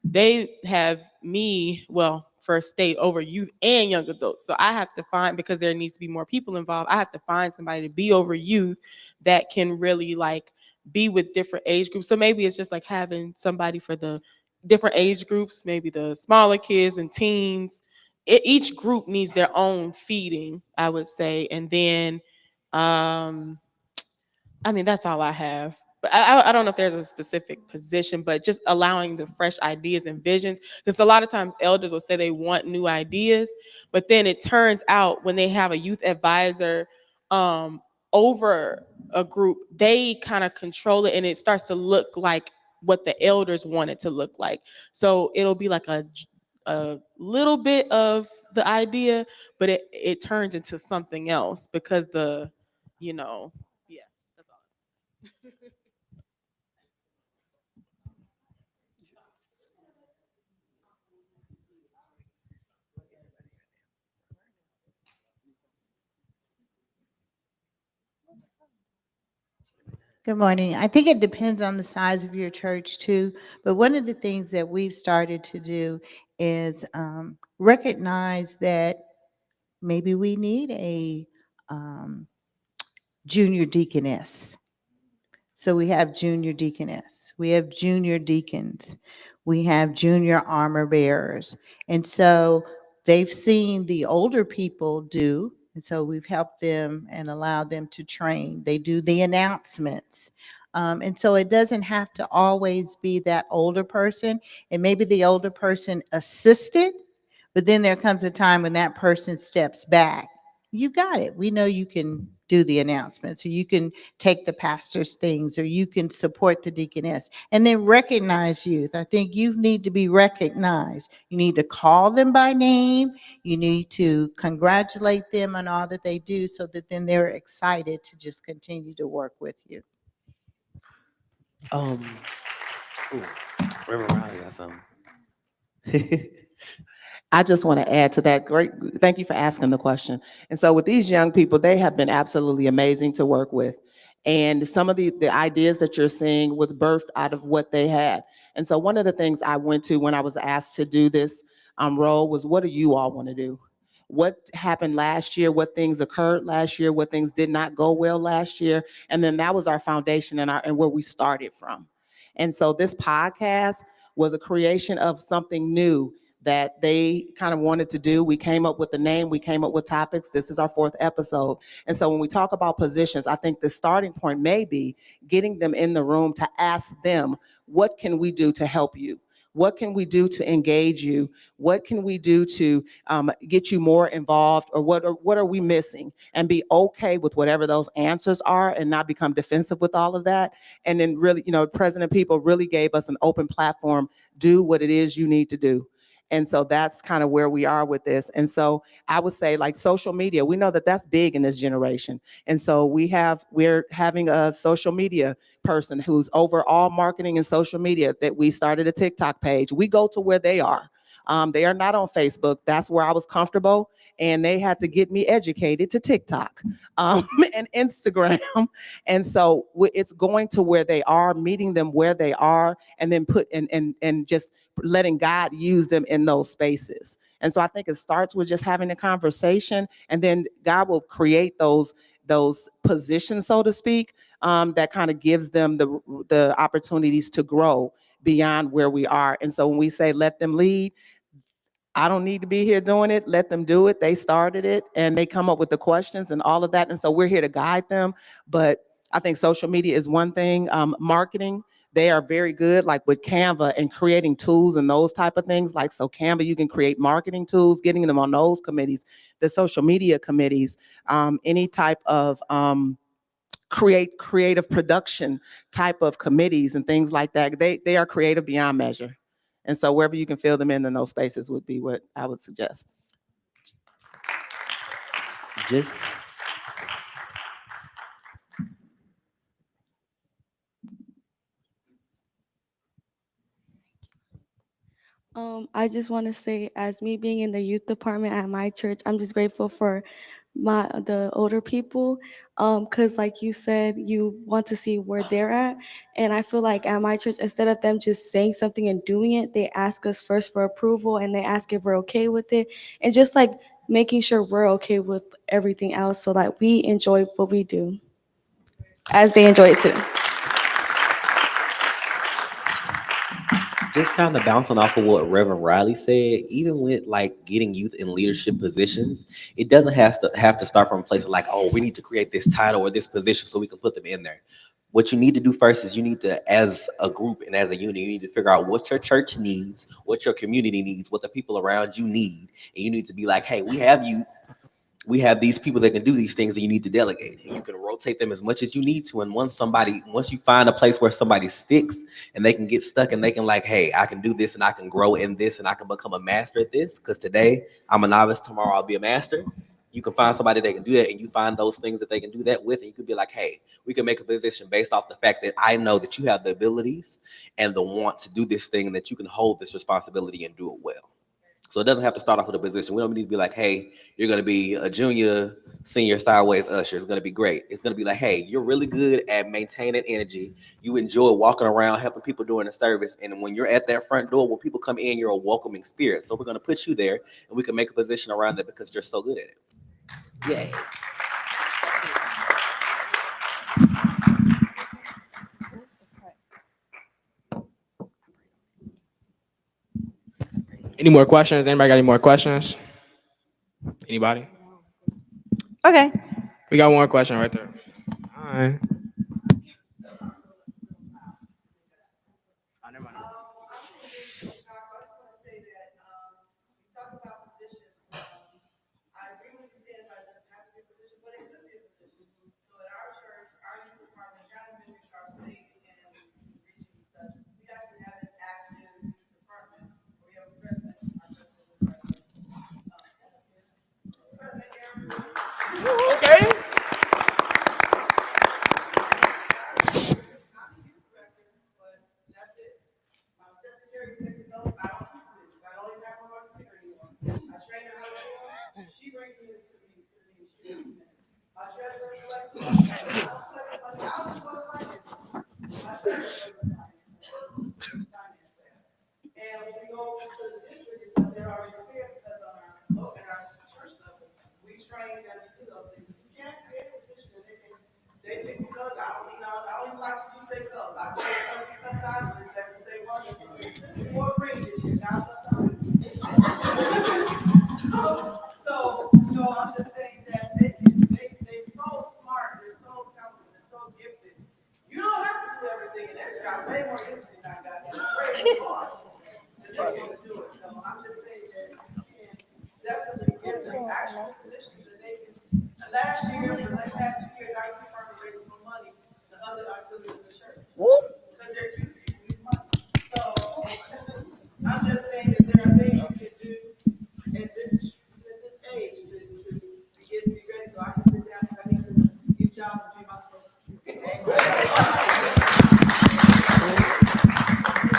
they have me, well, for a state over youth and young adults. So I have to find, because there needs to be more people involved, I have to find somebody to be over youth that can really like be with different age groups. So maybe it's just like having somebody for the different age groups, maybe the smaller kids and teens. Each group needs their own feeding, I would say. And then I mean, that's all I have. But I don't know if there's a specific position, but just allowing the fresh ideas and visions. Because a lot of times elders will say they want new ideas, but then it turns out when they have a youth advisor um, over a group, they kind of control it and it starts to look like what the elders want it to look like. So it'll be like a little bit of the idea, but it turns into something else because you know, yeah. That's all. Good morning. I think it depends on the size of your church too, but one of the things that we've started to do is recognize that maybe we need a um, junior deaconess. So we have junior deaconess, we have junior deacons, we have junior armor bearers. And so they've seen the older people do, and so we've helped them and allowed them to train. They do the announcements. And so it doesn't have to always be that older person. And maybe the older person assisted, but then there comes a time when that person steps back. You got it. We know you can do the announcements, or you can take the pastor's things, or you can support the deaconess, and then recognize youth. I think youth need to be recognized. You need to call them by name. You need to congratulate them on all that they do, so that then they're excited to just continue to work with you. Um, ooh, Reverend Riley got something. I just want to add to that. Great. Thank you for asking the question. And so with these young people, they have been absolutely amazing to work with. And some of the ideas that you're seeing was birthed out of what they had. And so one of the things I went to when I was asked to do this role was, what do you all want to do? What happened last year? What things occurred last year? What things did not go well last year? And then that was our foundation and where we started from. And so this podcast was a creation of something new that they kind of wanted to do. We came up with the name, we came up with topics. This is our 4th episode. And so when we talk about positions, I think the starting point may be getting them in the room to ask them, what can we do to help you? What can we do to engage you? What can we do to get you more involved? Or what are we missing? And be okay with whatever those answers are and not become defensive with all of that. And then really, President People really gave us an open platform. Do what it is you need to do. And so that's kind of where we are with this. And so I would say, like, social media, we know that that's big in this generation. And so we're having a social media person who's over all marketing and social media, that we started a TikTok page. We go to where they are. They are not on Facebook. That's where I was comfortable. And they had to get me educated to TikTok and Instagram. And so it's going to where they are, meeting them where they are, and then and just letting God use them in those spaces. And so I think it starts with just having a conversation, and then God will create those positions, so to speak, that kind of gives them the opportunities to grow beyond where we are. And so when we say let them lead, I don't need to be here doing it. Let them do it. They started it and they come up with the questions and all of that. And so we're here to guide them. But I think social media is one thing. Marketing, they are very good like with Canva and creating tools and those type of things. Like, so Canva, you can create marketing tools, getting them on those committees, the social media committees, any type of creative production type of committees and things like that. They are creative beyond measure. And so wherever you can fill them in those spaces would be what I would suggest. Just I just want to say, as me being in the youth department at my church, I'm just grateful for the older people, because like you said, you want to see where they're at, and I feel like at my church, instead of them just saying something and doing it, they ask us first for approval, and they ask if we're okay with it, and just like making sure we're okay with everything else, so that we enjoy what we do, as they enjoy it too. just kind of bouncing off of what Reverend Riley said, even with like getting youth in leadership positions, it doesn't have to start from a place of like, oh, we need to create this title or this position so we can put them in there. What you need to do first is you need to, as a group and as a unit, you need to figure out what your church needs, what your community needs, what the people around you need, and you need to be like, hey, we have youth. We have these people that can do these things, and you need to delegate. And you can rotate them as much as you need to. And once you find a place where somebody sticks and they can get stuck and they can like, hey, I can do this and I can grow in this and I can become a master at this. Because today I'm a novice, tomorrow I'll be a master. You can find somebody that can do that, and you find those things that they can do that with, and you could be like, hey, we can make a position based off the fact that I know that you have the abilities and the want to do this thing, and that you can hold this responsibility and do it well. So it doesn't have to start off with a position. We don't need to be like, hey, you're going to be a junior, senior, sideways usher. It's going to be great. It's going to be like, hey, you're really good at maintaining energy. You enjoy walking around, helping people during the service. And when you're at that front door, when people come in, you're a welcoming spirit. So we're going to put you there, and we can make a position around that because you're so good at it. Yay. Any more questions? Anybody got any more questions? Anybody? Okay. We got one question right there. All right. Okay.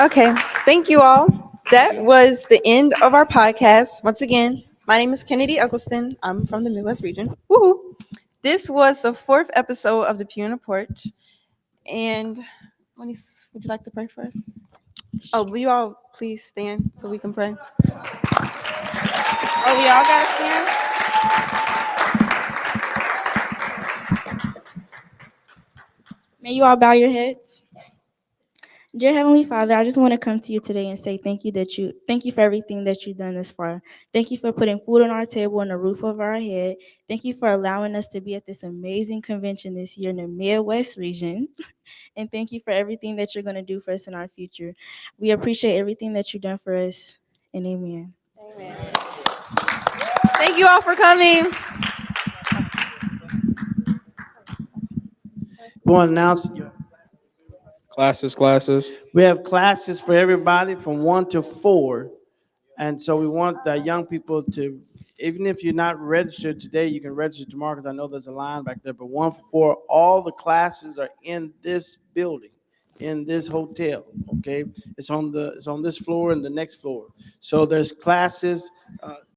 Okay. Thank you all. That was the end of our podcast. Once again, my name is Kennedy Eccleston. I'm from the Midwest region. Woohoo! This was the 4th episode of the Pew and the Porch. And would you like to pray for us? Oh, will you all please stand so we can pray? Oh, we all gotta stand? May you all bow your heads. Dear Heavenly Father, I just want to come to you today and say thank you for everything that you've done thus far. Thank you for putting food on our table and a roof over our head. Thank you for allowing us to be at this amazing convention this year in the Midwest region. And thank you for everything that you're going to do for us in our future. We appreciate everything that you've done for us. And amen. Thank you all for coming. Want to announce Classes. we have classes for everybody from 1 to 4. And so we want the young people to, even if you're not registered today, you can register tomorrow because I know there's a line back there. But 1 to 4, all the classes are in this building, in this hotel. Okay, it's on this floor and the next floor. So there's classes.